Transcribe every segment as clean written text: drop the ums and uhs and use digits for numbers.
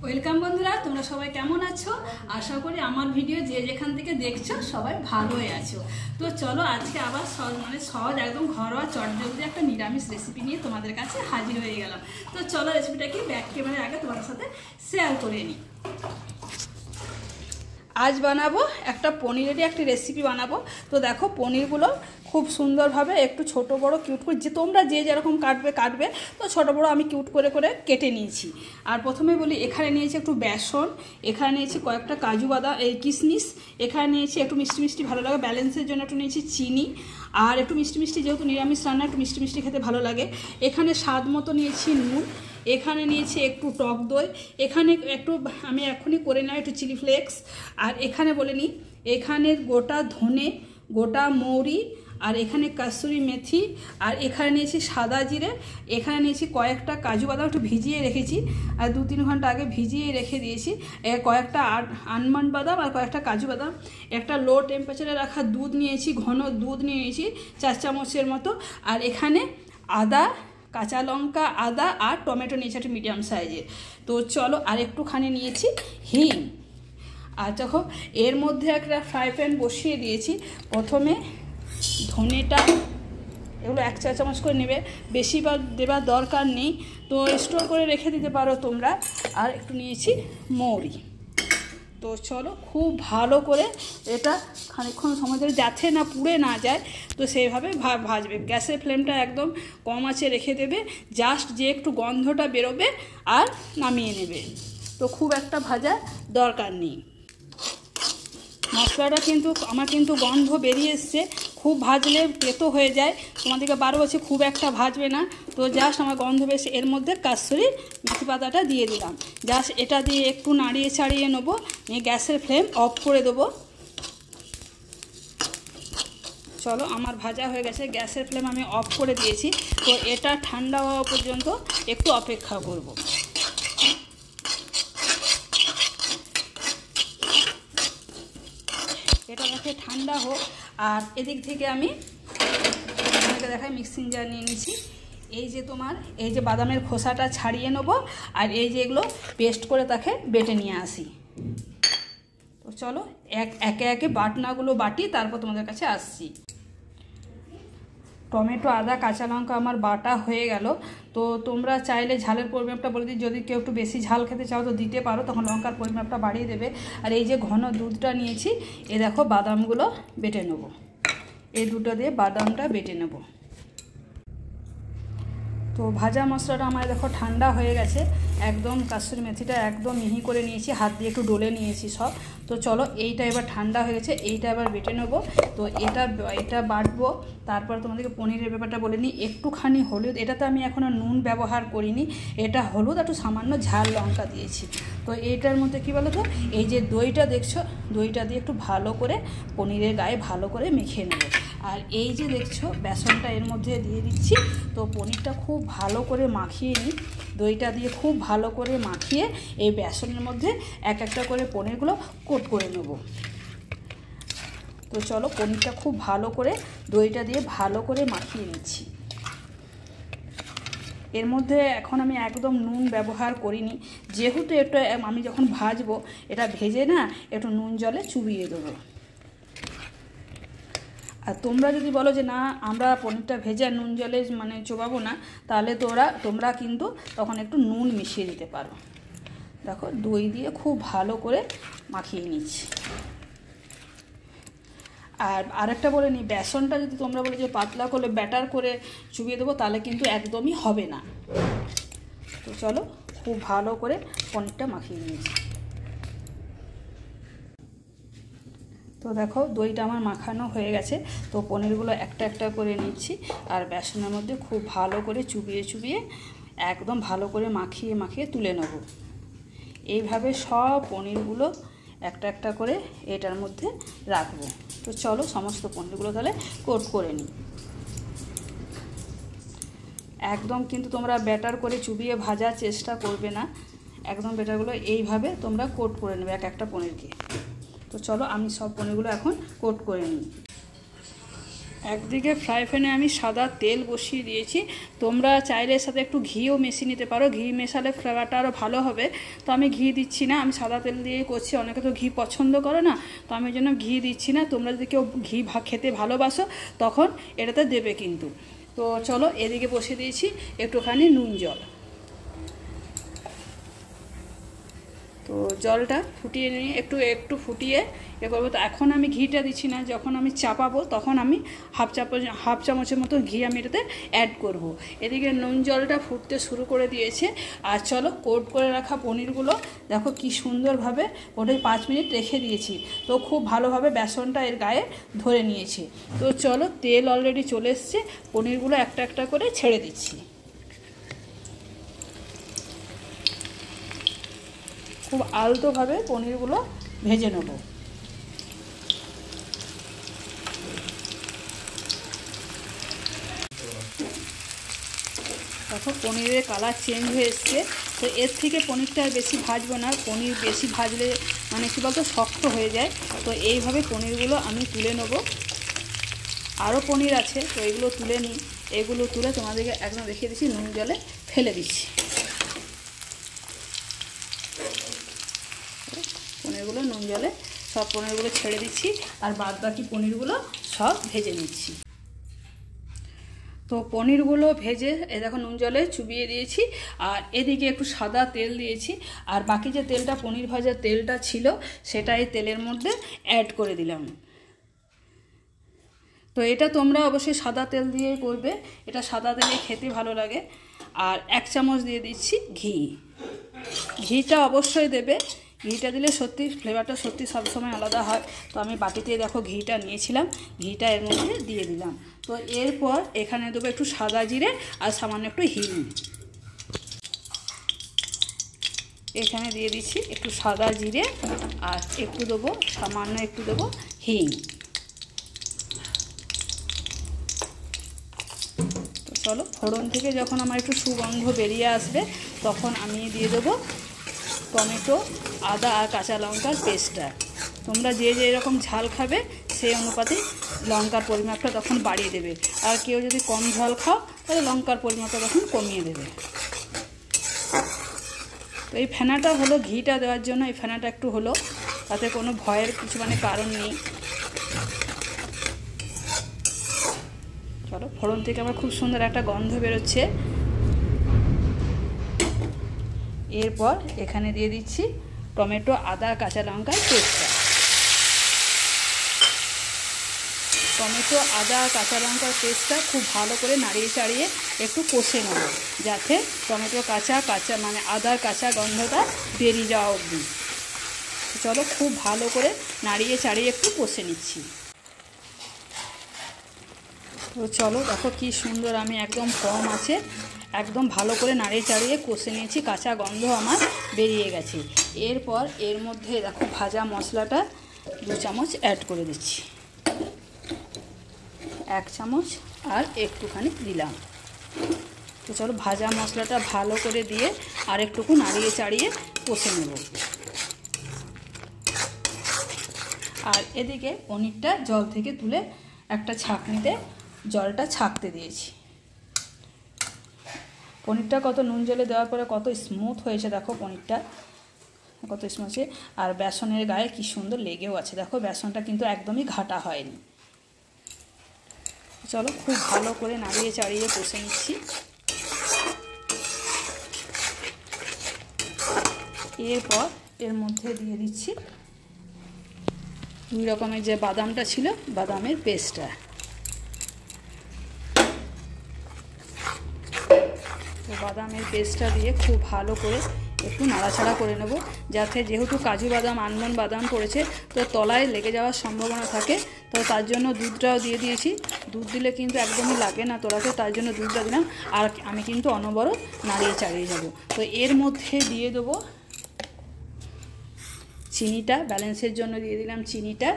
Welcome বন্ধুরা, তোমরা সবাই কেমন আছো? আশা করি আমার ভিডিও যে যেখান থেকে দেখছো সবাই ভালোই আছো। তো চলো আজকে আবার সহজ একদম ঘরোয়া চটজলদি একটা নিরামিষ রেসিপি নিয়ে তোমাদের কাছে হাজির হয়ে গেলাম। তো চলো রেসিপিটাকে ব্যাক ক্যামেরার আগে তোমাদের সাথে শেয়ার করে নিই। আজ বানাবো একটা পনিরেরই একটা রেসিপি বানাবো। তো দেখো পনিরগুলো খুব সুন্দরভাবে একটু ছোট বড় কিউট করে যে তোমরা যে যেরকম কাটবে তো ছোট বড় আমি কিউট করে করে কেটে নিয়েছি। আর প্রথমে বলি, এখানে নিয়েছি একটু বেসন, এখানে নিয়েছি কয়েকটা কাজু বাদাম এই কিশমিশ, এখানে নিয়েছি একটু মিষ্টি মিষ্টি ভালো লাগে ব্যালেন্সের জন্য একটু নিয়েছি চিনি, আর একটু মিষ্টি মিষ্টি যেহেতু নিরামিষ রান্না একটু মিষ্টি মিষ্টি খেতে ভালো লাগে। এখানে স্বাদ মতো নিয়েছি নুন, এখানে নিয়েছি একটু টক দই, এখানে একটু আমি এখনই করে নিলাম একটু চিলি ফ্লেক্স, আর এখানে বলে নিই এখানে গোটা ধনে, গোটা মৌরি, আর এখানে কাসুরি মেথি, আর এখানে নিয়েছি সাদা জিরে, এখানে নিয়েছি কয়েকটা কাজু বাদাম একটু ভিজিয়ে রেখেছি, আর 2-3 ঘন্টা আগে ভিজিয়ে রেখে দিয়েছি, কয়েকটা আলমন্ড বাদাম আর কয়েকটা কাজু বাদাম, একটা লো টেম্পারেচারে রাখা দুধ নিয়েছি, ঘন দুধ নিয়েছি 4 চামচের মতো, আর এখানে আদা, কাঁচা লঙ্কা, আদা আর টমেটো নিয়েছি একটা মিডিয়াম সাইজের। তো চলো, আর একটুখানি নিয়েছি হিং। আর দেখো এর মধ্যে একটা ফ্রাই প্যান বসিয়ে দিয়েছি। প্রথমে ধনেটা এগুলো 1 চা চামচ করে নেবে, বেশি বা দেবার দরকার নেই, তো স্টোর করে রেখে দিতে পারো তোমরা। আর একটু নিয়েছি মৌরি। তো চলো খুব ভালো করে এটা খানিকক্ষণ সময় ধরে যাতে না পুড়ে না যায়, তো সেইভাবে ভাজবে। গ্যাসের ফ্লেমটা একদম কম আঁচে রেখে দেবে, জাস্ট যে একটু গন্ধটা বেরোবে আর নামিয়ে নেবে। তো খুব একটা ভাজার দরকার নেই। মশলাটা কিন্তু আমার গন্ধ বেরিয়ে এসছে, খুব ভাজলে তেতো হয়ে যায়, তোমাদেরকে বারো বলছি খুব একটা ভাজবে না। তো জাস্ট আমার গন্ধ বেশি, এর মধ্যে কাসুরি মেথি পাতাটা দিয়ে দিলাম, জাস্ট এটা দিয়ে একটু নাড়িয়ে ছাড়িয়ে নেবো, নিয়ে গ্যাসের ফ্লেম অফ করে দেবো। চলো আমার ভাজা হয়ে গেছে, গ্যাসের ফ্লেম আমি অফ করে দিয়েছি। তো এটা ঠান্ডা হওয়া পর্যন্ত একটু অপেক্ষা করব। এটা দেখে ঠান্ডা হোক, আর এদিক থেকে আমি আপনাকে দেখাই মিক্সিং জার নিয়ে নিয়েছি। এই যে বাদামের খোসাটা ছাড়িয়ে নেবো, আর এই যে এগুলো পেস্ট করে তাকে বেটে নিয়ে আসি। তো চলো একে একে বাটনাগুলো বাটি, তারপর তোমাদের কাছে আসছি। টমেটো, আদা, কাঁচা লঙ্কা আমার বাটা হয়ে গেল। তো তোমরা চাইলে ঝালের পরিমাপটা বলে দিই, যদি কেউ একটু বেশি ঝাল খেতে চাও তো দিতে পারো, তখন লঙ্কার পরিমাপটা বাড়িয়ে দেবে। আর এই যে ঘন দুধটা নিয়েছি, এ দেখো বাদামগুলো বেটে নেব, এই দুটো দিয়ে বাদামটা বেটে নেব। তো ভাজা মশলাটা আমার দেখো ঠান্ডা হয়ে গেছে, একদম কাসুরি মেথিটা একদম মিহি করে নিয়েছি, হাত দিয়ে একটু ডলে নিয়েছি সব। তো চলো এইটা এবার ঠান্ডা হয়ে গেছে, এইটা এবার বেটে নেবো। তো এটা বাটবো। তারপর তোমাদেরকে পনিরের ব্যাপারটা বলে নিই, একটুখানি হলুদ, এটাতে আমি এখনও নুন ব্যবহার করিনি, এটা হলুদ একটু সামান্য ঝাল লঙ্কা দিয়েছি। তো এইটার মধ্যে কী বলো তো, এই যে দইটা দেখছো, দইটা দিয়ে একটু ভালো করে পনিরের গায়ে ভালো করে মেখে নেবো। আর এই যে দেখছো বেসনটা এর মধ্যে দিয়ে দিচ্ছি। তো পনিরটা খুব ভালো করে মাখিয়ে নিই, দইটা দিয়ে খুব ভালো করে মাখিয়ে এই বেসনের মধ্যে এক একটা করে পনিরগুলো কোট করে নেব। তো চলো পনিরটা খুব ভালো করে দইটা দিয়ে ভালো করে মাখিয়ে নিচ্ছি। এর মধ্যে এখন আমি একদম নুন ব্যবহার করিনি, যেহেতু এটা আমি যখন ভাজবো এটা ভেজে না একটু নুন জলে চুবিয়ে দেবো। আর তোমরা যদি বলো যে না আমরা পনিরটা ভেজে নুন জলে চোবাবো না, তাহলে তোমরা কিন্তু তখন একটু নুন মিশিয়ে দিতে পারো। দেখো দই দিয়ে খুব ভালো করে মাখিয়ে নিচ্ছি। আর আরেকটা বলে নিই, বেসনটা যদি তোমরা বলে যে পাতলা করে ব্যাটার করে চুবিয়ে দেবো, তাহলে কিন্তু একদমই হবে না। তো চলো খুব ভালো করে পনিরটা মাখিয়ে নিয়েছি। তো দেখো দইটা আমার মাখানো হয়ে গেছে। তো পনিরগুলো একটা একটা করে নিচ্ছি, আর বেসনের মধ্যে খুব ভালো করে চুবিয়ে একদম ভালো করে মাখিয়ে তুলে নেব। এইভাবে সব পনিরগুলো একটা একটা করে এটার মধ্যে রাখবো। তো চলো সমস্ত পনিরগুলো তাহলে কোট করে নিই। একদম কিন্তু তোমরা ব্যাটার করে চুবিয়ে ভাজার চেষ্টা করবে না, একদম ব্যাটারগুলো এইভাবে তোমরা কোট করে নেবে এক একটা পনিরকে। তো চলো আমি সব পনিরগুলো এখন কোট করে নিই। একদিকে ফ্রাই প্যানে আমি সাদা তেল বসিয়ে দিয়েছি, তোমরা চাইলে এর সাথে একটু ঘিও মিশিয়ে নিতে পারো, ঘি মেশালে ফ্লেভারটা আরও ভালো হবে। তো আমি ঘি দিচ্ছি না, আমি সাদা তেল দিয়ে করছি। অনেকে তো ঘি পছন্দ করে না, তো আমি ওই জন্য ঘি দিচ্ছি না। তোমরা যদি কেউ ঘি খেতে ভালোবাসো তখন এটাতে দেবে কিন্তু। তো চলো, এদিকে বসিয়ে দিয়েছি একটুখানি নুন জল। তো জলটা ফুটিয়ে নিয়ে একটু ফুটিয়ে এ করবো। তো এখন আমি ঘিটা দিচ্ছি না, যখন আমি চাপাবো তখন আমি হাফ চামচের মতো ঘি আমি এটাতে অ্যাড করব। এদিকে নুন জলটা ফুটতে শুরু করে দিয়েছে। আর চলো, কোট করে রাখা পনিরগুলো দেখো কি সুন্দরভাবে ওটাই 5 মিনিট রেখে দিয়েছি। তো খুব ভালোভাবে বেসনটা এর গায়ে ধরে নিয়েছে। তো চলো, তেল অলরেডি চলে এসছে, পনিরগুলো একটা একটা করে ছেড়ে দিচ্ছি। খুব আলতোভাবে পনিরগুলো ভেজে নেব। দেখো পনিরের কালার চেঞ্জ হয়ে এসছে। তো এর থেকে পনিরটা আর বেশি ভাজবো না, পনির বেশি ভাজলে মানে কী বলতো শক্ত হয়ে যায়। তো এইভাবে পনিরগুলো আমি তুলে নেব। আরও পনির আছে, তো এগুলো তুলে নিই। এগুলো তুলে তোমাদেরকে একদম রেখে দিচ্ছি, নুন জলে ফেলে দিচ্ছি। পনিরগুলো নুন জলে সব পনিরগুলো ছেড়ে দিচ্ছি, আর বাদ বাকি পনিরগুলো সব ভেজে নিচ্ছি। তো পনিরগুলো ভেজে এ দেখো নুন জলে চুবিয়ে দিয়েছি, আর এদিকে একটু সাদা তেল দিয়েছি। আর বাকি যে তেলটা, পনির ভাজার তেলটা ছিল, সেটা এই তেলের মধ্যে অ্যাড করে দিলাম। তো এটা তোমরা অবশ্যই সাদা তেল দিয়ে করবে, এটা সাদা তেলে খেতে ভালো লাগে। আর 1 চামচ দিয়ে দিচ্ছি ঘি। ঘিটা অবশ্যই দেবে, ঘিটা দিলে সত্যি ফ্লেভারটা সত্যি সবসময় আলাদা হয়। তো আমি বাটিতে দেখো ঘিটা নিয়েছিলাম, ঘিটা এর মধ্যে দিয়ে দিলাম। তো এরপর এখানে দেবো একটু সাদা জিরে আর সামান্য একটু হিং। এখানে দিয়ে দিচ্ছি একটু সাদা জিরে আর একটু দেবো সামান্য একটু দেবো হিং। তো চলো, ফোড়ন থেকে যখন আমার একটু সুগন্ধ বেরিয়ে আসবে তখন আমি দিয়ে দেবো টমেটো, আদা আর কাঁচা লঙ্কার পেস্টটা। তোমরা যে যেরকম ঝাল খাবে সেই অনুপাতে লঙ্কার পরিমাপটা তখন বাড়িয়ে দেবে। আর কেউ যদি কম ঝাল খাও তাহলে লঙ্কার পরিমাপটা তখন কমিয়ে দেবে। তো এই ফেনাটা হলো ঘিটা দেওয়ার জন্য, এই ফেনাটা একটু হলো, তাতে কোনো ভয়ের কিছু মানে কারণ নেই। চলো, ফোড়ন থেকে আমার খুব সুন্দর একটা গন্ধ বেরোচ্ছে। এরপর এখানে দিয়ে দিচ্ছি টমেটো, আদা, কাঁচা লঙ্কার পেস্টটা। টমেটো, আদা, কাঁচা লঙ্কার পেস্টটা খুব ভালো করে নাড়িয়ে চাড়িয়ে একটু কষে নেব, যাতে টমেটো কাঁচা মানে আদার কাঁচা গন্ধটা বেরিয়ে যাওয়া অবধি। চলো, খুব ভালো করে নাড়িয়ে চাড়িয়ে একটু কষে নিচ্ছি। তো চলো, দেখো কি সুন্দর, আমি একদম কম আছে একদম ভালো করে নাড়িয়ে চাড়িয়ে কষে নিয়েছি, কাঁচা গন্ধ আমার বেরিয়ে গেছে। এরপর এর মধ্যে দেখো ভাজা মশলাটা 2 চামচ অ্যাড করে দিচ্ছি। 1 চামচ আর একটুখানি দিলাম। তো চলো, ভাজা মশলাটা ভালো করে দিয়ে আর একটুকু নাড়িয়ে চাড়িয়ে কষে নেব। আর এদিকে পনিরটা জল থেকে তুলে একটা ছাঁকনিতে জলটা ছাঁকতে দিয়েছি। পনিরটা কত নুন জলে দেওয়ার পরে কত স্মুথ হয়েছে, দেখো পনিরটা কত স্মুথ আছে। আর বেসনের গায়ে কি সুন্দর লেগেও আছে, দেখো বেসনটা কিন্তু একদমই ঘাটা হয়নি। চলো, খুব ভালো করে নাড়িয়ে চাড়িয়ে কষে নিচ্ছি। এরপর এর মধ্যে দিয়ে দিচ্ছি 2 রকমের যে বাদামটা ছিল, বাদামের পেস্টটা। তো বাদামের পেস্টটা দিয়ে খুব ভালো করে একটু নাড়াচাড়া করে নেব, যাতে যেহেতু কাজু বাদাম, আলমন্ড বাদাম পড়েছে তো তলায় লেগে যাওয়ার সম্ভাবনা থাকে। তো তার জন্য দুধটাও দিয়ে দিয়েছি। দুধ দিলে কিন্তু একদমই লাগে না তোলাতে, তার জন্য দুধটা দিলাম। আর আমি কিন্তু অনবরত নাড়িয়ে চাড়িয়ে যাব। তো এর মধ্যে দিয়ে দেবো চিনিটা, ব্যালেন্সের জন্য দিয়ে দিলাম চিনিটা।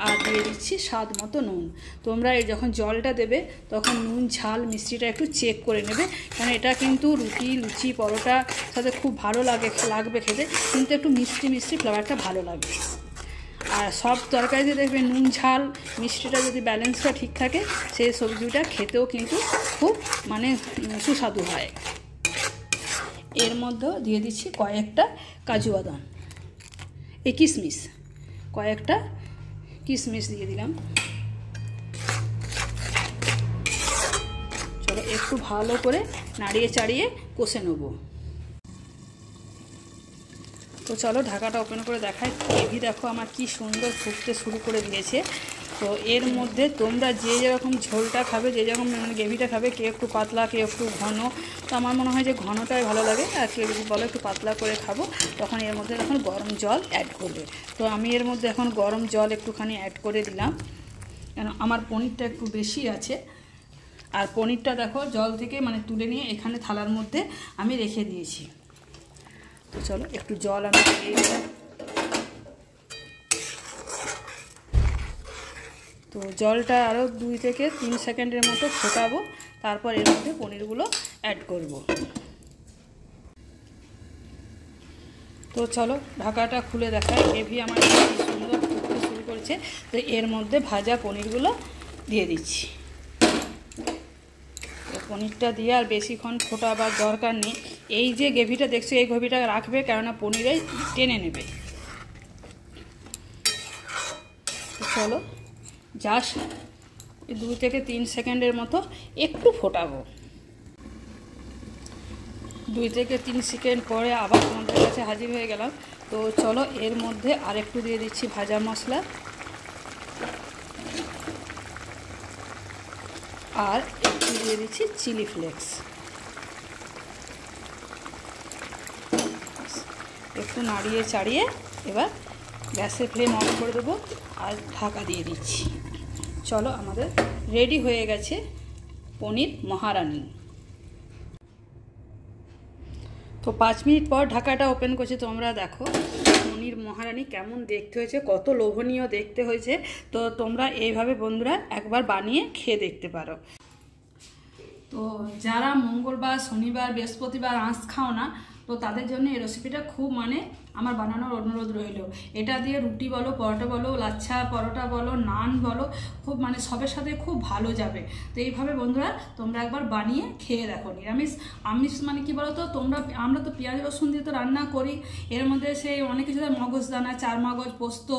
আর দিয়ে দিচ্ছি স্বাদ মতো নুন। তোমরা যখন জলটা দেবে তখন নুন, ঝাল, মিষ্টিটা একটু চেক করে নেবে, কারণ এটা কিন্তু রুটি, লুচি, পরোটা সাথে খুব ভালো লাগবে খেতে, কিন্তু একটু মিষ্টি মিষ্টি ফ্লেভারটা ভালো লাগবে। আর সব তরকারিতে দেখবে নুন ঝাল মিষ্টিটা যদি ব্যালেন্সটা ঠিক থাকে সেই সবজিটা খেতেও কিন্তু খুব মানে সুস্বাদু হয়। এর মধ্যেও দিয়ে দিচ্ছি কয়েকটা কাজু বাদাম, এই কিশমিশ, কয়েকটা কিশমিশ দিয়ে দিলাম। চলো একটু ভালো করে নাড়িয়ে চাড়িয়ে কষে নেবো। তো চলো ঢাকাটা ওপেন করে দেখাই। গ্রেভি দেখো আমার কি সুন্দর ফুটতে শুরু করে দিয়েছে। তো এর মধ্যে তোমরা যে যেরকম ঝোলটা খাবে, যে যেরকম গ্রেভিটা খাবে, কেউ একটু পাতলা কেউ একটু ঘন, তো আমার মনে হয় যে ঘনটাই ভালো লাগে। আর কেউ যদি বলো একটু পাতলা করে খাবো তখন এর মধ্যে এখন গরম জল অ্যাড করবে। তো আমি এর মধ্যে এখন গরম জল একটুখানি অ্যাড করে দিলাম, কেন আমার পনিরটা একটু বেশি আছে। আর পনিরটা দেখো জল থেকে মানে তুলে নিয়ে এখানে থালার মধ্যে আমি রেখে দিয়েছি। তো চলো একটু জল আমি দিয়ে দিলাম। তো জলটা আরও 2 থেকে 3 সেকেন্ডের মতো ফোটাবো, তারপর এর মধ্যে পনিরগুলো অ্যাড করব। তো চলো ঢাকাটা খুলে দেখাই। গ্রেভি আমার সুন্দর ফুটতে শুরু করেছে। তো এর মধ্যে ভাজা পনিরগুলো দিয়ে দিচ্ছি। তো পনিরটা দিয়ে আর বেশিক্ষণ ফোটাবার দরকার নেই। এই যে গ্রেভিটা দেখছো এই গ্রেভিটা রাখবে, কেননা পনিরে টেনে নেবে। চলো জাস্ট 2 থেকে 3 সেকেন্ডের মতো একটু ফোটাবো। 2 থেকে 3 সেকেন্ড পরে আবার তোমাদের কাছে হাজির হয়ে গেলাম। তো চলো এর মধ্যে আরেকটু দিয়ে দিচ্ছি ভাজা মশলা, আর একটু দিয়ে দিচ্ছি চিলি ফ্লেক্স। একটু নাড়িয়ে চাড়িয়ে এবার গ্যাসের ফ্লেম অফ করে দেবো আর ঢাকা দিয়ে দিচ্ছি। চলো আমাদের রেডি হয়ে গেছে পনির মহারানি। তো 5 মিনিট পর ঢাকাটা ওপেন করছি। তোমরা দেখো পনির মহারানি কেমন দেখতে হয়েছে, কত লোভনীয় দেখতে হয়েছে। তো তোমরা এইভাবে বন্ধুরা একবার বানিয়ে খেয়ে দেখতে পারো। তো যারা মঙ্গলবার, শনিবার, বৃহস্পতিবার আঁশ খাও না, তো তাদের জন্য এই রেসিপিটা খুব মানে আমার বানানোর অনুরোধ রইল। এটা দিয়ে রুটি বলো, পরোটা বলো, লাচ্ছা পরোটা বলো, নান বলো, খুব মানে সবের সাথে খুব ভালো যাবে। তো এইভাবে বন্ধুরা তোমরা একবার বানিয়ে খেয়ে দেখো। আমিষ মানে কি বলো তো, আমরা তো পেঁয়াজ রসুন দিয়ে তো রান্না করি, এর মধ্যে সেই অনেক কিছু মগজদানা, চার মগজ, পোস্ত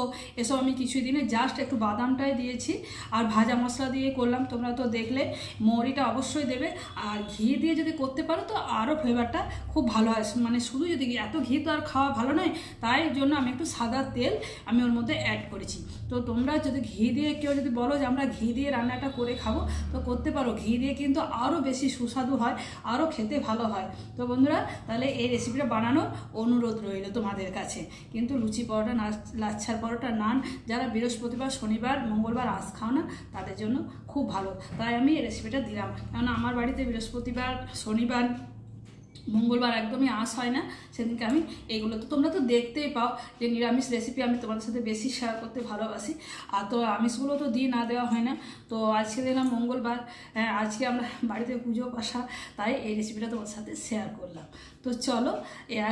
এসব আমি কিছুই দিনে জাস্ট একটু বাদামটাই দিয়েছি আর ভাজা মশলা দিয়ে করলাম। তোমরা তো দেখলে মৌরিটা অবশ্যই দেবে, আর ঘি দিয়ে যদি করতে পারো তো আরও ফ্লেভারটা খুব ভালো হয়। মানে শুধু যদি এত ঘি তো আর খাওয়া ভালো নয়, তাই জন্য আমি একটু সাদা তেল আমি ওর মধ্যে অ্যাড করেছি। তো তোমরা যদি ঘি দিয়ে কেউ যদি বলো যে আমরা ঘি দিয়ে রান্নাটা করে খাবো, তো করতে পারো। ঘি দিয়ে কিন্তু আরও বেশি সুস্বাদু হয়, আরও খেতে ভালো হয়। তো বন্ধুরা তাহলে এই রেসিপিটা বানানোর অনুরোধ রইল তোমাদের কাছে। কিন্তু লুচি পরোটা, লাচ্ছার পরোটা, নান যারা বৃহস্পতিবার, শনিবার, মঙ্গলবার আঁশ খাও না তাদের জন্য খুব ভালো। তাই আমি এই রেসিপিটা দিলাম, কারণ আমার বাড়িতে বৃহস্পতিবার, শনিবার, মঙ্গলবার একদমই আঁশ হয় না। সেদিনকে আমি এগুলো তো তোমরা তো দেখতেই পাও যে নিরামিষ রেসিপি আমি তোমাদের সাথে বেশি শেয়ার করতে ভালোবাসি। আর তো আমিষগুলো তো দিয়ে না দেওয়া হয় না। তো আজকে দিলাম মঙ্গলবার, আজকে আমরা বাড়িতে পুজো পাশা, তাই এই রেসিপিটা তোমার সাথে শেয়ার করলাম। তো চলো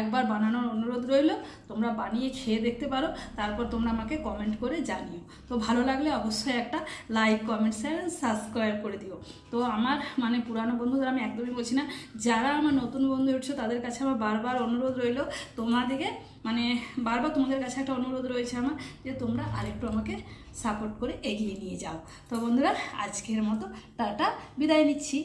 একবার বানানোর অনুরোধ রইল, তোমরা বানিয়ে খেয়ে দেখতে পারো, তারপর তোমরা আমাকে কমেন্ট করে জানিও। তো ভালো লাগলে অবশ্যই একটা লাইক, কমেন্ট, শেয়ার, সাবস্ক্রাইব করে দিও। তো আমার মানে পুরানো বন্ধুদের আমি একদমই বলছি না, যারা আমার নতুন বন্ধু উঠছো তাদের কাছে আমার বারবার অনুরোধ রইল, তোমাদেরকে মানে বারবার তোমাদের কাছে একটা অনুরোধ রয়েছে আমার, যে তোমরা আরেকটু আমাকে সাপোর্ট করে এগিয়ে নিয়ে যাও। তো বন্ধুরা আজকের মতো টাটা, বিদায় নিচ্ছি।